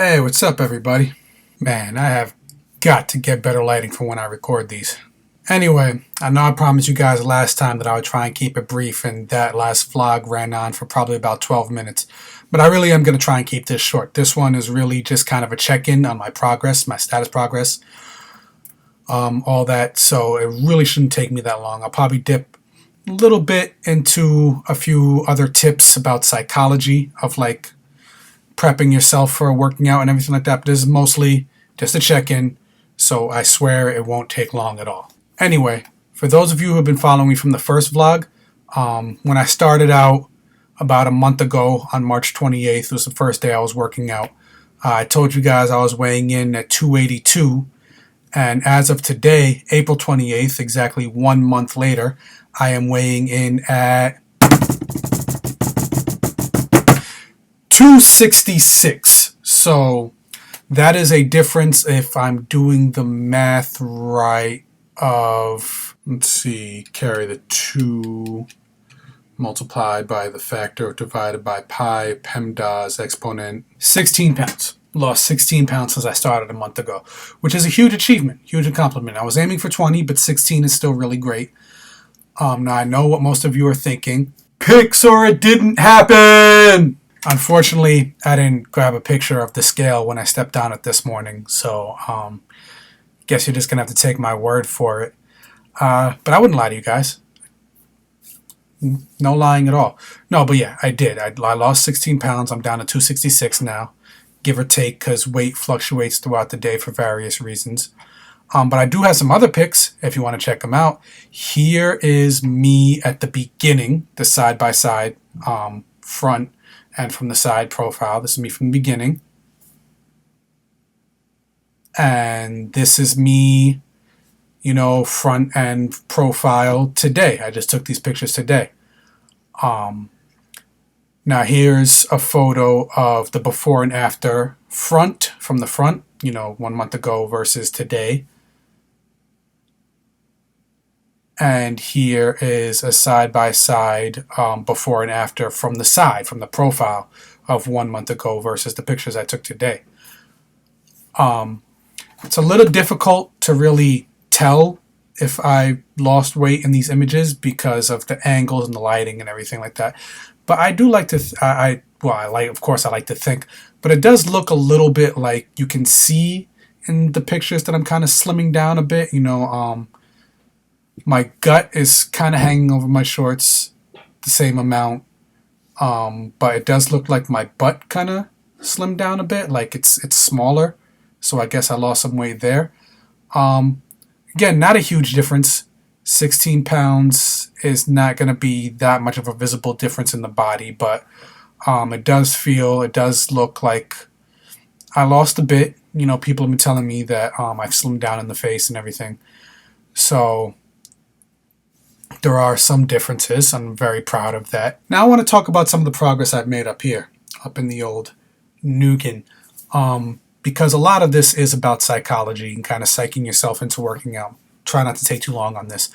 Hey, what's up, everybody? Man, I have got to get better lighting for when I record these. Anyway, I know I promised you guys last time that I would try and keep it brief, and that last vlog ran on for probably about 12 minutes. But I really am going to try and keep this short. This one is really just kind of a check-in on my progress, my status progress, all that. So it really shouldn't take me that long. I'll probably dip a little bit into a few other tips about psychology of like prepping yourself for working out and everything like that. But this is mostly just a check-in, so I swear it won't take long at all. Anyway, for those of you who have been following me from the first vlog, when I started out about a month ago on March 28th, was the first day I was working out. I told you guys I was weighing in at 282, and as of today, April 28th, exactly 1 month later, I am weighing in at 266. So that is a difference, if I'm doing the math right, of, let's see, carry the 2 multiplied by the factor divided by pi, PEMDAS, exponent, 16 pounds. Lost 16 pounds since I started a month ago, which is a huge achievement, huge accomplishment. I was aiming for 20, but 16 is still really great. Now I know what most of you are thinking. Pics or it didn't happen! Unfortunately, I didn't grab a picture of the scale when I stepped on it this morning, so guess you're just going to have to take my word for it. But I wouldn't lie to you guys. No lying at all. No, but yeah, I did. I lost 16 pounds. I'm down to 266 now, give or take, because weight fluctuates throughout the day for various reasons. But I do have some other pics if you want to check them out. Here is me at the beginning, the side-by-side front and from the side profile. This is me from the beginning. And this is me, front and profile today. I just took these pictures today. Now here's a photo of the before and after front, from the front, 1 month ago versus today. And here is a side-by-side before and after from the side, from the profile of 1 month ago versus the pictures I took today. It's a little difficult to really tell if I lost weight in these images because of the angles and the lighting and everything like that. But I do like to, of course I like to think, but it does look a little bit like you can see in the pictures that I'm kind of slimming down a bit, my gut is kind of hanging over my shorts the same amount, but it does look like my butt kind of slimmed down a bit, like it's smaller. So I guess I lost some weight there. Again, not a huge difference. 16 pounds is not going to be that much of a visible difference in the body, but it does look like I lost a bit. People have been telling me that I've slimmed down in the face and everything. So there are some differences. I'm very proud of that. Now I want to talk about some of the progress I've made up here, up in the old noggin. Because a lot of this is about psychology and kind of psyching yourself into working out. Try not to take too long on this.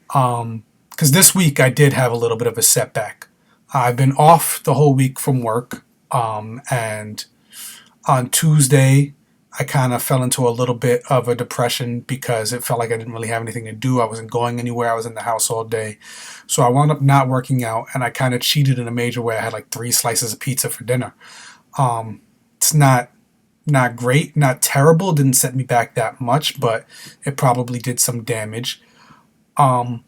Because this week I did have a little bit of a setback. I've been off the whole week from work. And on Tuesday, I kind of fell into a little bit of a depression because it felt like I didn't really have anything to do. I wasn't going anywhere. I was in the house all day. So I wound up not working out, and I kind of cheated in a major way. I had like 3 slices of pizza for dinner. It's not great, not terrible. It didn't set me back that much, but it probably did some damage. But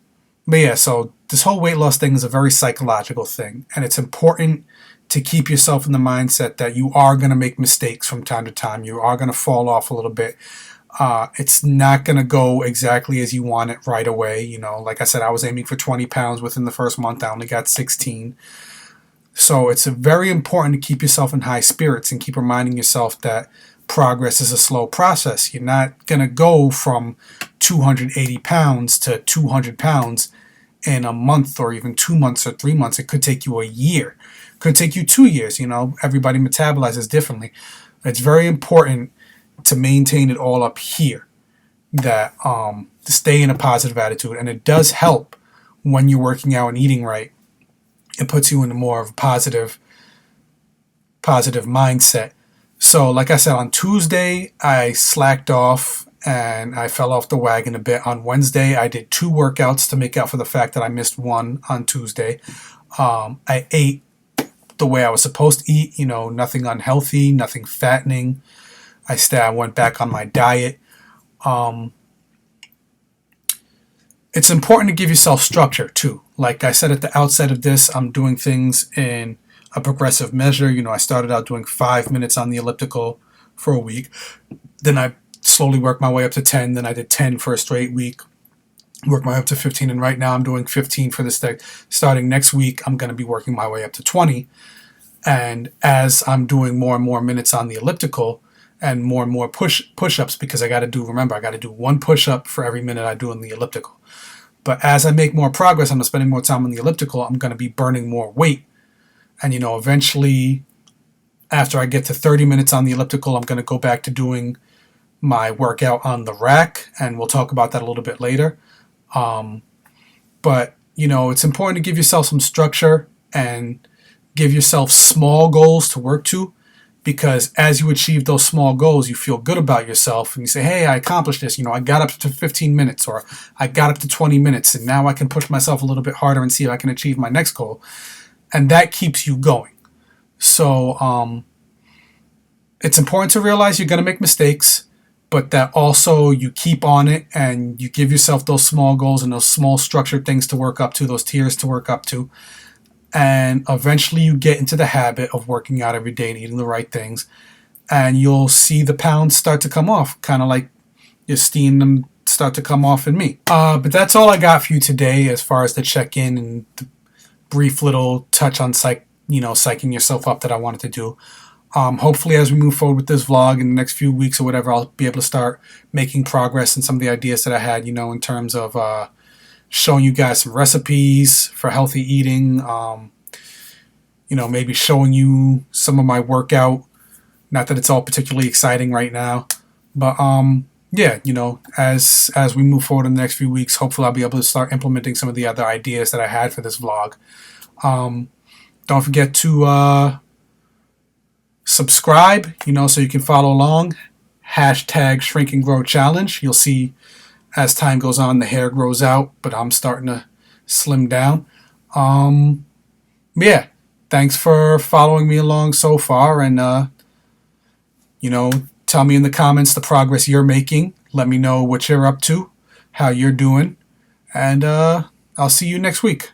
yeah, so this whole weight loss thing is a very psychological thing, and it's important to keep yourself in the mindset that you are going to make mistakes from time to time. You are going to fall off a little bit. It's not going to go exactly as you want it right away. Like I said, I was aiming for 20 pounds within the first month. I only got 16. So it's very important to keep yourself in high spirits and keep reminding yourself that progress is a slow process. You're not going to go from 280 pounds to 200 pounds in a month or even 2 months or 3 months. It could take you a year. It could take you 2 years. Everybody metabolizes differently. It's very important to maintain it all up here, that to stay in a positive attitude. And it does help when you're working out and eating right. It puts you in a more of a positive mindset So, like I said, on Tuesday, I slacked off and I fell off the wagon a bit. On Wednesday, I did 2 workouts to make up for the fact that I missed one on Tuesday. I ate the way I was supposed to eat, nothing unhealthy, nothing fattening. I went back on my diet. Um, it's important to give yourself structure too. Like I said at the outset of this, I'm doing things in a progressive measure. I started out doing 5 minutes on the elliptical for a week. Then I slowly worked my way up to 10. Then I did 10 for a straight week. Worked my way up to 15. And right now I'm doing 15 for this day. Starting next week, I'm going to be working my way up to 20. And as I'm doing more and more minutes on the elliptical and more push-ups, because I got to do 1 push-up for every minute I do on the elliptical. But as I make more progress, I'm spending more time on the elliptical, I'm going to be burning more weight. And, eventually, after I get to 30 minutes on the elliptical, I'm going to go back to doing my workout on the rack. And we'll talk about that a little bit later. But, it's important to give yourself some structure and give yourself small goals to work to. Because as you achieve those small goals, you feel good about yourself and you say, hey, I accomplished this. I got up to 15 minutes or I got up to 20 minutes and now I can push myself a little bit harder and see if I can achieve my next goal. And that keeps you going. So it's important to realize you're going to make mistakes, but that also you keep on it and you give yourself those small goals and those small structured things to work up to, those tiers to work up to. And eventually you get into the habit of working out every day and eating the right things. And you'll see the pounds start to come off, kind of like you're seeing them start to come off in me. But that's all I got for you today as far as the check-in and the brief little touch on psyching yourself up that I wanted to do. Hopefully as we move forward with this vlog in the next few weeks or whatever, I'll be able to start making progress in some of the ideas that I had, in terms of showing you guys some recipes for healthy eating, maybe showing you some of my workout. Not that it's all particularly exciting right now, but yeah, as we move forward in the next few weeks, hopefully I'll be able to start implementing some of the other ideas that I had for this vlog. Don't forget to subscribe, so you can follow along. #Shrink and Grow Challenge. You'll see as time goes on, the hair grows out, but I'm starting to slim down. Yeah, thanks for following me along so far, and tell me in the comments the progress you're making. Let me know what you're up to, how you're doing, and I'll see you next week.